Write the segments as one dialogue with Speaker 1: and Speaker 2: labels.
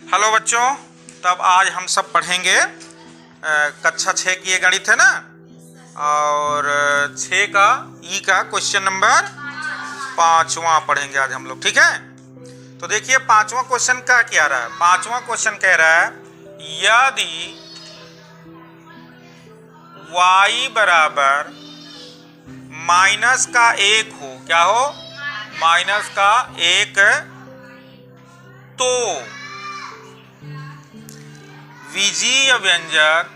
Speaker 1: Hello बच्चों, तब आज हम सब पढ़ेंगे कक्षा 6 की ये गणित है ना, और 6 का ई का क्वेश्चन नंबर 5वां पढ़ेंगे आज हम लोग। ठीक है, तो देखिए 5वां क्वेश्चन क्या कह रहा है। 5वां क्वेश्चन कह रहा है यदि y बराबर माइनस का 1 हो, क्या हो, माइनस का 1, तो विजीय व्यंजक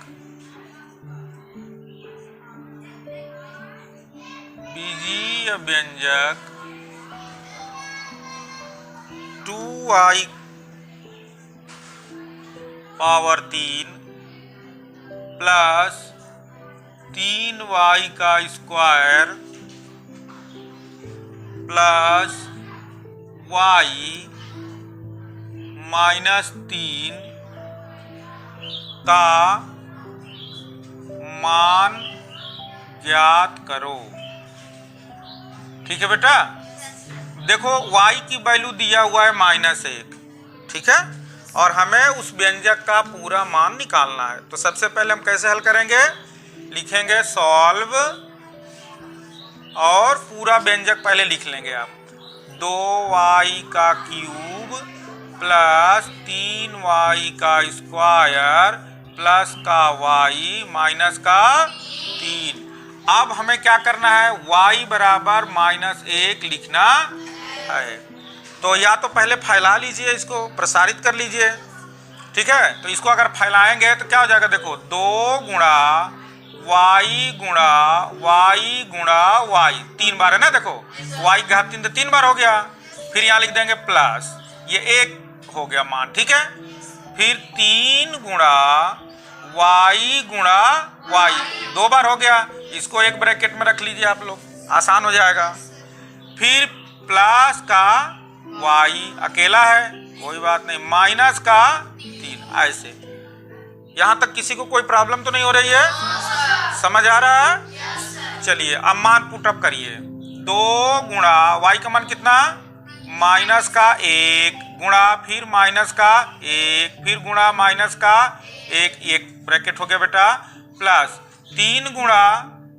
Speaker 1: व्यंजक 2y पावर 3 प्लस 3y का स्क्वायर प्लस y माइनस 3 का मान ज्ञात करो। ठीक है बेटा, देखो y की वैल्यू दिया हुआ है -1, ठीक है, और हमें उस व्यंजक का पूरा मान निकालना है। तो सबसे पहले हम कैसे हल करेंगे, लिखेंगे सॉल्व और पूरा व्यंजक पहले लिख लेंगे आप। 2y का क्यूब प्लस 3y का स्क्वायर प्लस का y माइनस का 3। अब हमें क्या करना है, y बराबर -1 लिखना है। तो या तो पहले फैला लीजिए, इसको प्रसारित कर लीजिए। ठीक है, तो इसको अगर फैलाएंगे तो क्या हो जाएगा, देखो 2 गुणा y गुणा y गुणा y, 3 बार है ना, देखो y की घात 3 तो 3 बार हो गया। फिर यहाँ लिख देंगे प्लस, ये 1 हो गया मान। ठीक है, फिर 3 गुणा y गुणा y 2 बार हो गया। इसको एक ब्रैकेट में रख लीजिए आप लोग, आसान हो जाएगा। फिर प्लस का y अकेला है, कोई बात नहीं, माइनस का 3, ऐसे। यहां तक किसी को कोई प्रॉब्लम तो नहीं हो रही है, समझ आ रहा है? चलिए अब मान पुटअप करिए। 2 गुणा y का मान कितना, माइनस का 1 गुणा फिर माइनस का 1 फिर गुणा माइनस का 1 ब्रैकेट हो गया बेटा, प्लस 3 गुणा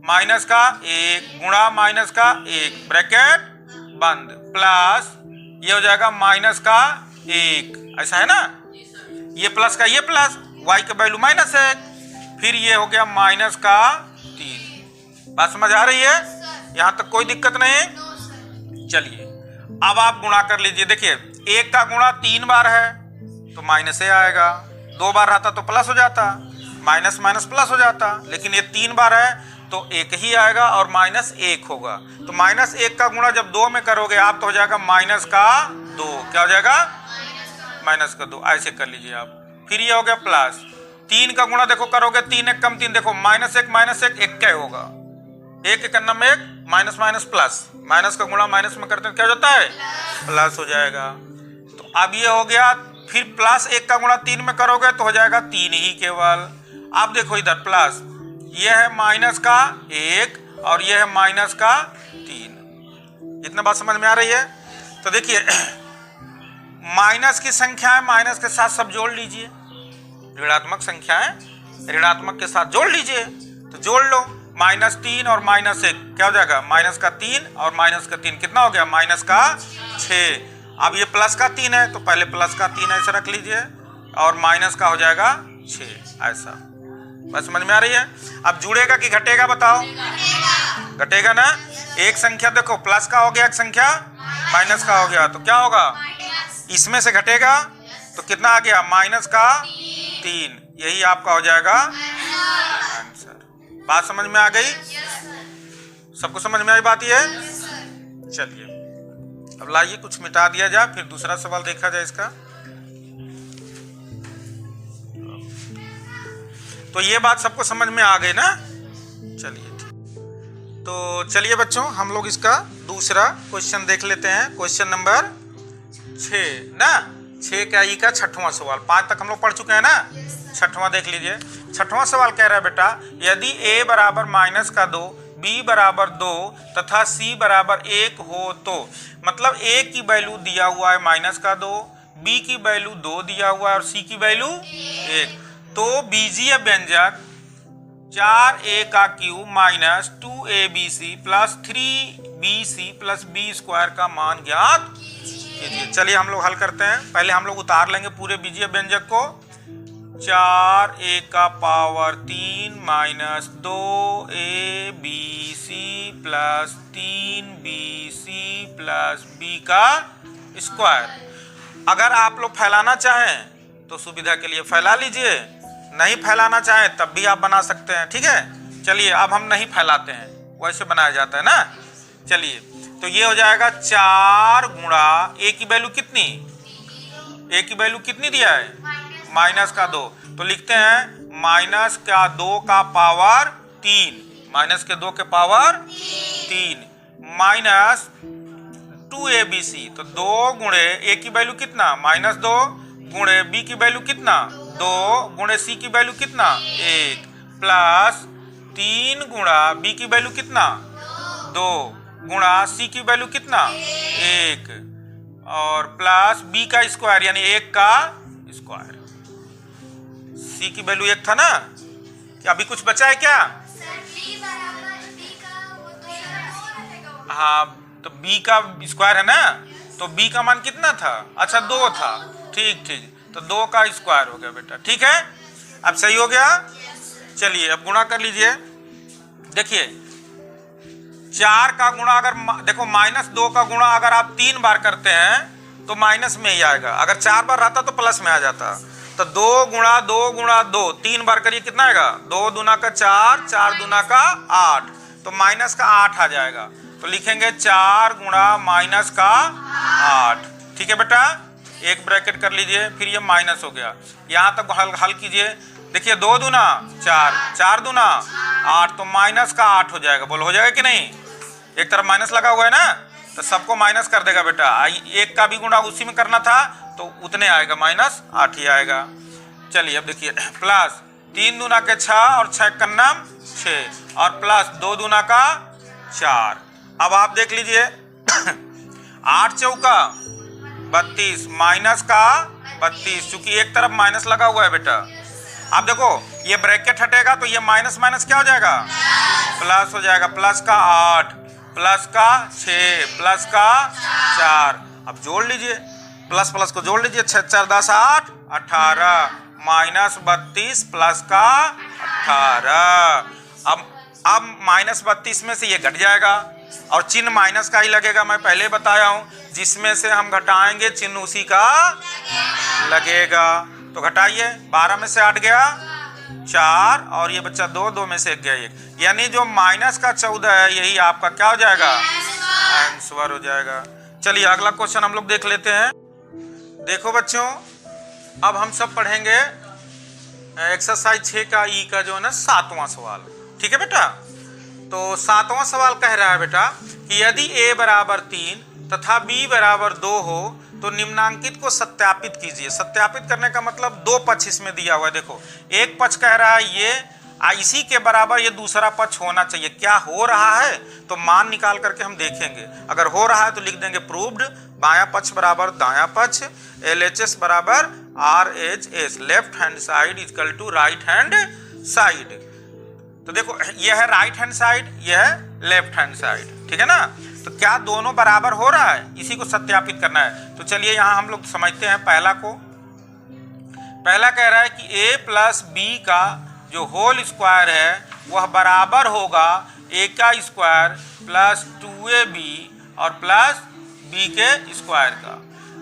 Speaker 1: माइनस का 1 गुणा माइनस का 1 ब्रैकेट बंद, प्लस ये हो जाएगा माइनस का 1, ऐसा है ना, ये प्लस का ये प्लस, y का वैल्यू -1, फिर ये हो गया माइनस का 3। बात समझ आ रही है? यहां तक कोई दिक्कत नहीं। चलिए अब आप गुणा कर लीजिए। देखिए 1 का गुणा 3 बार है तो माइनस आएगा, 2 बार रहता तो प्लस हो जाता, माइनस माइनस प्लस हो जाता, लेकिन ये 3 बार है तो 1 ही आएगा और -1 होगा। तो -1 का गुणा जब 2 में करोगे आप तो हो जाएगा माइनस का 2, क्या हो जाएगा, माइनस का 2, ऐसे कर लीजिए आप। फिर ये हो गया प्लस 3 का गुणा देखो करोगे, 3 1 कम 3, देखो -1 1 क्या होगा, 1 1 number 1 minus minus plus, minus का गुणा माइनस में करते हैं क्या हो जाता है, प्लस हो जाएगा। तो अब ये हो गया, फिर प्लस 1 का गुणा 3 में करोगे तो हो जाएगा 3 ही केवल। अब देखो इधर प्लस, ये है माइनस का 1 और ये है माइनस का 3। इतना बात समझ में आ रही है? तो देखिए माइनस की संख्या है, माइनस के साथ सब जोड़ लीजिए, ऋणात्मक संख्या है ऋणात्मक के साथ जोड़ लीजिए, तो जोड़ लो। -3 और -1 क्या हो जाएगा, माइनस का 3 और माइनस का 3 कितना हो गया, माइनस का 6। अब ये प्लस का 3 है तो पहले प्लस का 3 ऐसे रख लीजिए और माइनस का हो जाएगा 6, ऐसा। बस समझ में आ रही है? अब जुड़ेगा कि घटेगा बताओ, घटेगा ना। एक संख्या देखो प्लस का हो गया, एक संख्या माइनस का हो गया, तो क्या होगा, इसमें से घटेगा तो कितना आ गया, माइनस का 3, यही आपका हो जाएगा आंसर। बात समझ में आ गई? सबको समझ में आई बात ये? चलिए अब लाइए कुछ मिटा दिया जाए, फिर दूसरा सवाल देखा जाए इसका। तो ये बात सबको समझ में आ गई ना? चलिए तो चलिए बच्चों हम लोग इसका दूसरा क्वेश्चन देख लेते हैं। क्वेश्चन नंबर 6 ना, 6 का ई का 6वां सवाल। 5 तक हम लोग पढ़ चुके हैं ना, 6वां देख लीजिए। 6वां सवाल कह रहा है बेटा, यदि a बराबर -2 b बराबर 2 तथा c बराबर 1 हो तो, मतलब a की वैल्यू दिया हुआ है -2, बी की वैल्यू 2 दिया हुआ है और सी की वैल्यू 1। तो बीजीय व्यंजक 4a का cube minus 2abc plus 3bc plus B square का मान ज्ञात कीजिए। चलिए हम लोग हल करते हैं। पहले हम लोग उतार लेंगे पूरे बीजीय व्यंजक को। 4a का power 3 minus 2abc plus 3bc plus b का स्क्वायर। अगर आप लोग फैलाना चाहें तो सुविधा के लिए फैला लीजिए, नहीं फैलाना चाहें तब भी आप बना सकते हैं। ठीक है, चलिए अब हम नहीं फैलाते हैं, वैसे बनाया जाता है ना। चलिए तो ये हो जाएगा 4 गुणा ए की वैल्यू कितनी, ए की वैल्यू कितनी दिया है, माइनस का 2। तो लिखते हैं माइनस का 2 का पावर 3, माइनस के 2 के पावर 3 माइनस 2abc। तो 2 गुणे ए की वैल्यू कितना, माइनस 2 गुणे बी की वैल्यू कितना, 2 गुणे सी की वैल्यू कितना, 1 प्लस 3 गुणा बी की वैल्यू कितना, 2 गुणा सी की वैल्यू कितना, 1 और प्लस बी का स्क्वायर यानी 1 का स्क्वायर। सी की वैल्यू 1 था ना, क्या अभी कुछ बचा है क्या? हाँ तो b का स्क्वायर है ना, तो b का मान कितना था, अच्छा 2 था। ठीक ठीक, तो 2 का स्क्वायर हो गया बेटा। ठीक है, अब सही हो गया। चलिए अब गुणा कर लीजिए। देखिए 4 का गुणा अगर देखो माइनस 2 का गुणा अगर आप 3 बार करते हैं तो माइनस में ही आएगा, अगर 4 बार रहता तो प्लस में आ जाता। तो 2 गुणा 2 गुणा 2 3 बार करिए कितना आएगा, 2 दूना का 4, 4 दूना का 8, तो माइनस का 8 आ जाएगा। तो लिखेंगे 4 गुणा माइनस का 8। ठीक है बेटा, एक ब्रैकेट कर लीजिए, फिर ये माइनस हो गया। यहाँ तक हल कीजिए। देखिए 2 दूना 4, 4 दूना 8, तो माइनस का 8 हो जाएगा। बोलो हो जाएगा कि नहीं, एक तरफ माइनस लगा हुआ है ना, तो सबको माइनस कर देगा बेटा। एक का भी गुणा उसी में करना था तो उतने आएगा, माइनस 8 ही आएगा। चलिए अब देखिए प्लस 3 दूना के 6 और 6 कन्ना 6 और प्लस 2 दूना का 4। अब आप देख लीजिए 8 चौका 32 माइनस का 32, चूंकि एक तरफ माइनस लगा हुआ है बेटा। अब देखो ये ब्रैकेट हटेगा तो ये माइनस माइनस क्या हो जाएगा, प्लस हो जाएगा। प्लस का 8 प्लस का 6 प्लस का 4। अब जोड़ लीजिए, प्लस प्लस को जोड़ लीजिए, 6 4 10 8 18 माइनस 32 प्लस का 18। अब माइनस 32 में से ये घट जाएगा और चिन्ह माइनस का ही लगेगा। मैं पहले बताया हूं, जिसमें से हम घटाएंगे चिन्ह उसी का लगेगा। तो घटाइए, 12 में से 8 गया 4 और ये बच्चा 2, 2 में से 1 गया 1, यानी जो माइनस का 14 है यही आपका क्या हो जाएगा, आंसर हो जाएगा। चलिए अगला क्वेश्चन हम लोग देख लेते हैं। देखो बच्चों, अब हम सब पढ़ेंगे एक्सरसाइज 6 का ई का जो है ना 7वां सवाल। ठीक है बेटा, तो 7वां सवाल कह रहा है बेटा कि यदि a बराबर 3 तथा b बराबर 2 हो तो निम्नांकित को सत्यापित कीजिए। सत्यापित करने का मतलब 2 पक्ष इसमें दिया हुआ है। देखो एक पक्ष कह रहा है ये, इसी के बराबर ये दूसरा पक्ष होना चाहिए। क्या हो रहा है तो मान निकाल करके हम देखेंगे। अगर हो रहा है तो लिख देंगे प्रूव्ड, बायां पक्ष बराबर दायां पक्ष, LHS बराबर RHS, left hand side equal to right hand side. तो देखो यह है राइट हैंड साइड, यह है लेफ्ट हैंड साइड। ठीक है ना, तो क्या दोनों बराबर हो रहा है, इसी को सत्यापित करना है। तो चलिए यहाँ हम लोग समझते हैं पहला को। पहला कह रहा है कि a प्लस b का जो होल स्क्वायर है वह बराबर होगा a का स्क्वायर प्लस 2ab और प्लस b के स्क्वायर का।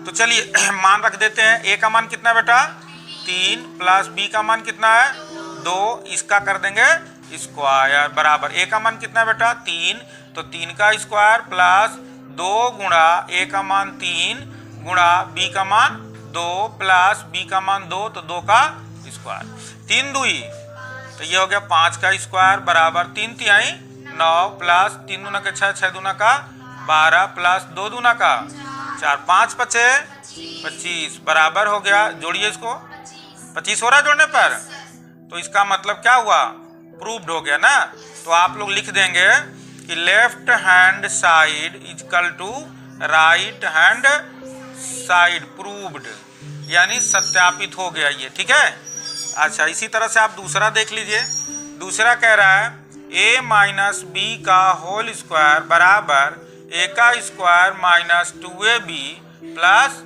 Speaker 1: तो चलिए मान रख देते हैं। a का मान कितना है बेटा, 3 प्लस b का मान कितना है, 2, इसका कर देंगे स्क्वायर बराबर a का मान कितना है बेटा, 3, तो 3 का स्क्वायर प्लस 2 गुणा a का मान 3 गुणा b का मान 2 प्लस b का मान 2, तो 2 का स्क्वायर। 3 दूई तो ये हो गया 5 का स्क्वायर बराबर 3 तिहाई 9 प्लस 3 दूना का 6, 6 दूना का 12 प्लस 2 दूना का 4, 5 पचे 25 बराबर हो गया। जोड़िए इसको, 25 हो रहा है जोड़ने पर, तो इसका मतलब क्या हुआ, प्रूव्ड हो गया ना। तो आप लोग लिख देंगे कि left hand side equal to right hand side proved, यानी सत्यापित हो गया ये, ठीक है। अच्छा, इसी तरह से आप दूसरा देख लीजिए। दूसरा कह रहा है a माइनस बी का होल स्क्वायर बराबर a का square minus 2ab plus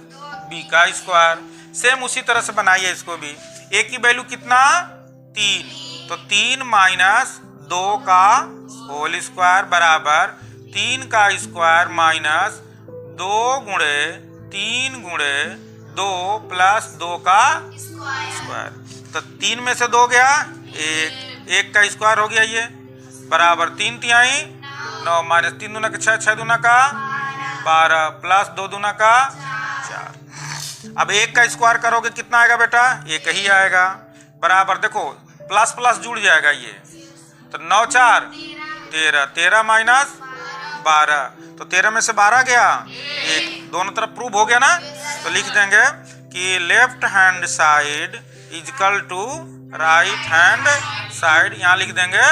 Speaker 1: b का स्क्वायर। सेम उसी तरह से बनाइए इसको भी। a की वैल्यू कितना 3, तो 3 माइनस 2 का होल स्क्वायर बराबर 3 का स्क्वायर माइनस 2 गुणे 3 गुणे 2 प्लस 2 का स्क्वायर। तो 3 में से 2 गया 1 का स्क्वायर हो गया ये बराबर 3 तिहाई 9 माइनस 3 दूना का 6 दूना का 12 प्लस 2 दूना का 4। अब 1 का स्क्वायर करोगे कितना आएगा बेटा, 1 ही आएगा बराबर, देखो प्लस प्लस जुड़ जाएगा ये, तो 9 4 13, 13 माइनस 12, तो 13 में से 12 गया 1, दोनों तरफ प्रूव हो गया ना। तो लिख देंगे कि left hand side equal to right hand side, यहाँ लिख देंगे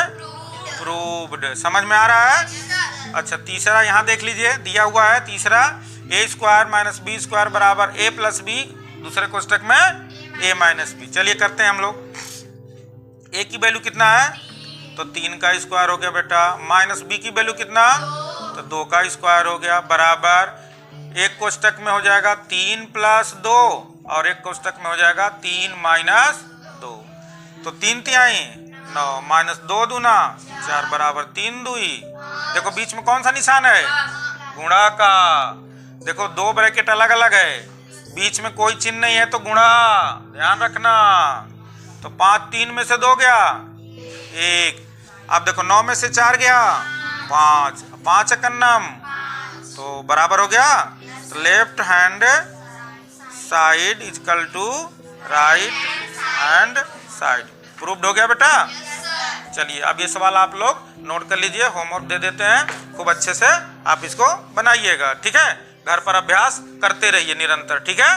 Speaker 1: प्रूव्ड। समझ में आ रहा है। अच्छा, तीसरा यहाँ देख लीजिए, दिया हुआ है तीसरा a square minus B square बराबर a प्लस बी, दूसरे कोष्टक में a माइनस बी। चलिए करते हैं हम लोग। a की वैल्यू कितना है, तो 3 का स्क्वायर हो गया बेटा, माइनस b की वैल्यू कितना, तो 2 का स्क्वायर हो गया बराबर, एक कोष्टक में हो जाएगा 3 प्लस 2 और एक कोष्टक में हो जाएगा 3 माइनस 2, तो 3 तिहाई 9 माइनस 2 दूना 4 बराबर 3 दुई। देखो बीच में कौन सा निशान है, गुणा का। देखो 2 ब्रैकेट अलग अलग है, बीच में कोई चिन्ह नहीं है तो गुणा, ध्यान रखना। तो 5 3 में से 2 गया 1, अब देखो 9 में से 4 गया 5, 5 एकन्नम, तो बराबर हो गया। तो left hand side equal to right hand side, proved हो गया बेटा। चलिए अब ये सवाल आप लोग नोट कर लीजिए, होमवर्क दे देते हैं, खूब अच्छे से आप इसको बनाइएगा, ठीक है। घर पर अभ्यास करते रहिए निरंतर, ठीक है।